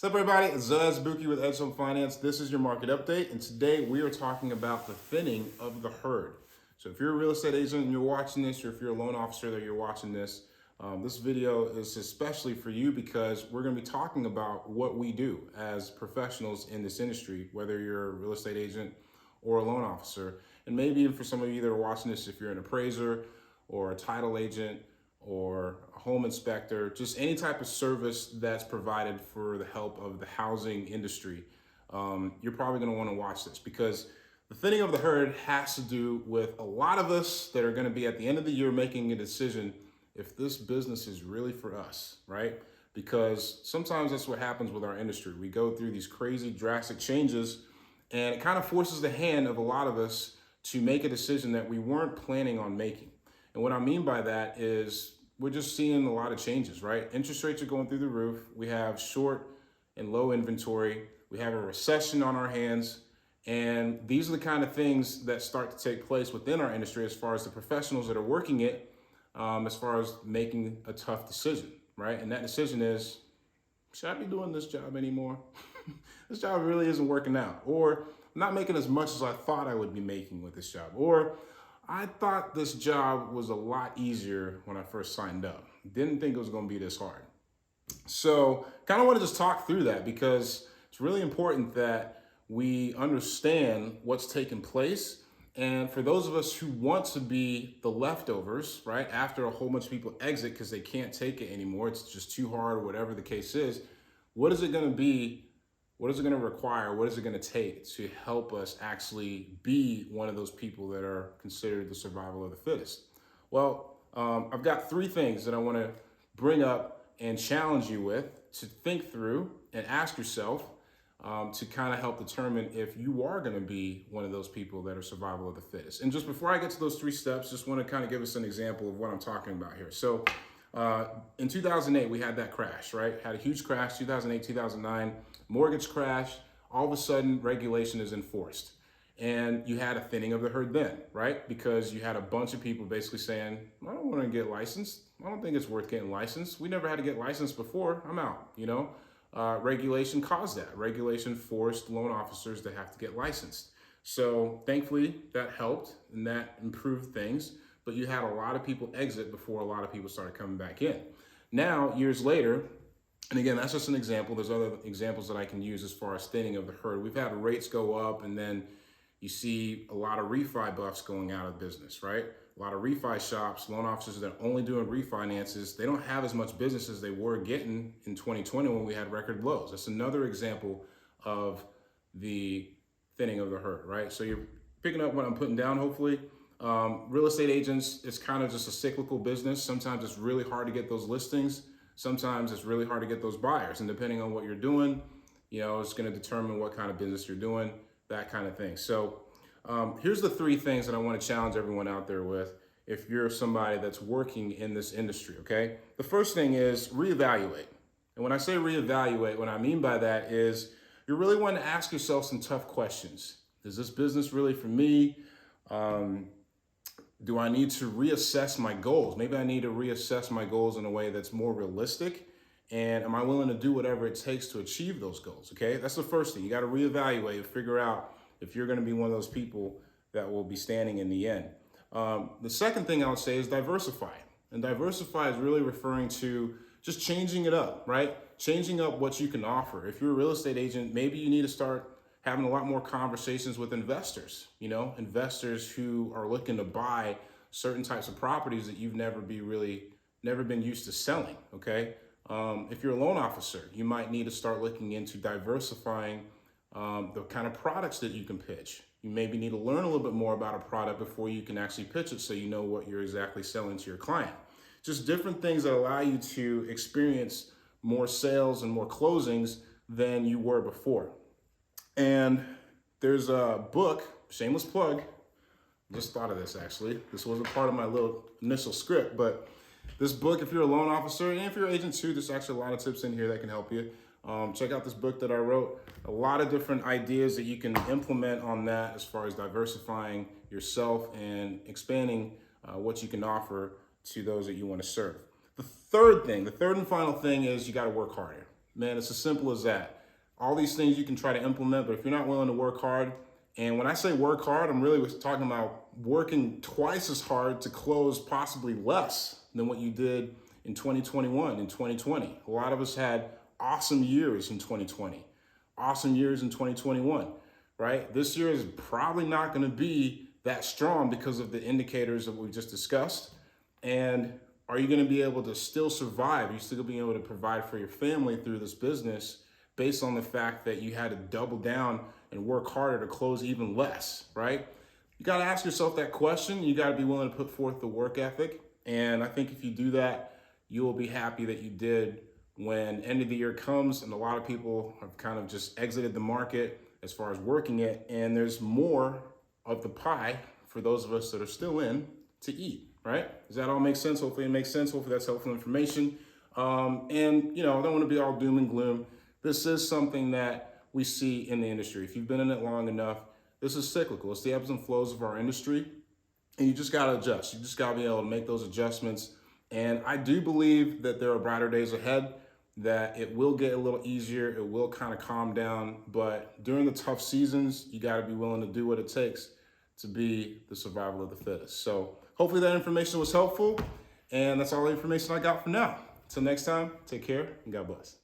What's up, everybody? It's Azubuike with Edge Home Finance. This is your market update, and today we are talking about the thinning of the herd. So if you're a real estate agent and you're watching this, or if you're a loan officer that you're watching this, this video is especially for you because we're going to be talking about what we do as professionals in this industry, whether you're a real estate agent or a loan officer. And maybe even for some of you that are watching this, if you're an appraiser or a title agent or a home inspector, just any type of service that's provided for the help of the housing industry, you're probably going to want to watch this because the thinning of the herd has to do with a lot of us that are going to be at the end of the year making a decision if this business is really for us, right? Because sometimes that's what happens with our industry. We go through these crazy drastic changes and it kind of forces the hand of a lot of us to make a decision that we weren't planning on making. And what I mean by that is we're just seeing a lot of changes, right? Interest rates are going through the roof. We have short and low inventory. We have a recession on our hands. And these are the kind of things that start to take place within our industry as far as the professionals that are working it, as far as making a tough decision, right? And that decision is, should I be doing this job anymore? This job really isn't working out. Or I'm not making as much as I thought I would be making with this job. Or I thought this job was a lot easier when I first signed up. Didn't think it was going to be this hard. So kind of want to just talk through that because it's really important that we understand what's taking place. And for those of us who want to be the leftovers, right, after a whole bunch of people exit because they can't take it anymore, it's just too hard or whatever the case is, what is it going to be? What is it going to require? What is it going to take to help us actually be one of those people that are considered the survival of the fittest? Well, I've got three things that I want to bring up and challenge you with to think through and ask yourself to kind of help determine if you are going to be one of those people that are survival of the fittest. And just before I get to those three steps, just want to kind of give us an example of what I'm talking about here. So in 2008, we had that crash, right? Had a huge crash, 2008, 2009. Mortgage crash, all of a sudden regulation is enforced. And you had a thinning of the herd then, right? Because you had a bunch of people basically saying, I don't want to get licensed. I don't think it's worth getting licensed. We never had to get licensed before. I'm out, you know? Regulation caused that. Regulation forced loan officers to have to get licensed. So thankfully that helped and that improved things, but you had a lot of people exit before a lot of people started coming back in. Now, years later, and again, that's just an example. There's other examples that I can use as far as thinning of the herd. We've had rates go up and then you see a lot of refi buffs going out of business, right? A lot of refi shops, loan officers that are only doing refinances, they don't have as much business as they were getting in 2020 when we had record lows. That's another example of the thinning of the herd, right? So you're picking up what I'm putting down, hopefully. Real estate agents, it's kind of just a cyclical business. Sometimes it's really hard to get those listings. Sometimes it's really hard to get those buyers. And depending on what you're doing, you know, it's going to determine what kind of business you're doing, that kind of thing. So here's the three things that I want to challenge everyone out there with if you're somebody that's working in this industry, okay? The first thing is reevaluate. And when I say reevaluate, what I mean by that is you really want to ask yourself some tough questions. Is this business really for me? Do I need to reassess my goals? Maybe I need to reassess my goals in a way that's more realistic. And am I willing to do whatever it takes to achieve those goals? Okay, that's the first thing. You got to reevaluate and figure out if you're going to be one of those people that will be standing in the end. The second thing I would say is diversify. And diversify is really referring to just changing it up, right? Changing up what you can offer. If you're a real estate agent, maybe you need to start having a lot more conversations with investors, you know, investors who are looking to buy certain types of properties that you've never been used to selling, okay? If you're a loan officer, you might need to start looking into diversifying the kind of products that you can pitch. You maybe need to learn a little bit more about a product before you can actually pitch it so you know what you're exactly selling to your client. Just different things that allow you to experience more sales and more closings than you were before. And there's a book, shameless plug, just thought of this actually. This wasn't part of my little initial script, but this book, if you're a loan officer and if you're an agent too, there's actually a lot of tips in here that can help you. Check out this book that I wrote. A lot of different ideas that you can implement on that as far as diversifying yourself and expanding what you can offer to those that you want to serve. The third and final thing is you got to work harder. Man, it's as simple as that. All these things you can try to implement, but if you're not willing to work hard, and when I say work hard, I'm really talking about working twice as hard to close possibly less than what you did in 2021 and 2020. A lot of us had awesome years in 2020, awesome years in 2021, right? This year is probably not going to be that strong because of the indicators that we just discussed. And are you going to be able to still survive? Are you still going to be able to provide for your family through this business based on the fact that you had to double down and work harder to close even less, right? You got to ask yourself that question. You got to be willing to put forth the work ethic. And I think if you do that, you will be happy that you did when end of the year comes and a lot of people have kind of just exited the market as far as working it. And there's more of the pie for those of us that are still in to eat, right? Does that all make sense? Hopefully it makes sense. Hopefully that's helpful information. And I don't want to be all doom and gloom. This is something that we see in the industry. If you've been in it long enough, this is cyclical. It's the ebbs and flows of our industry. And you just got to adjust. You just got to be able to make those adjustments. And I do believe that there are brighter days ahead, that it will get a little easier. It will kind of calm down. But during the tough seasons, you got to be willing to do what it takes to be the survival of the fittest. So hopefully that information was helpful. And that's all the information I got for now. Until next time, take care and God bless.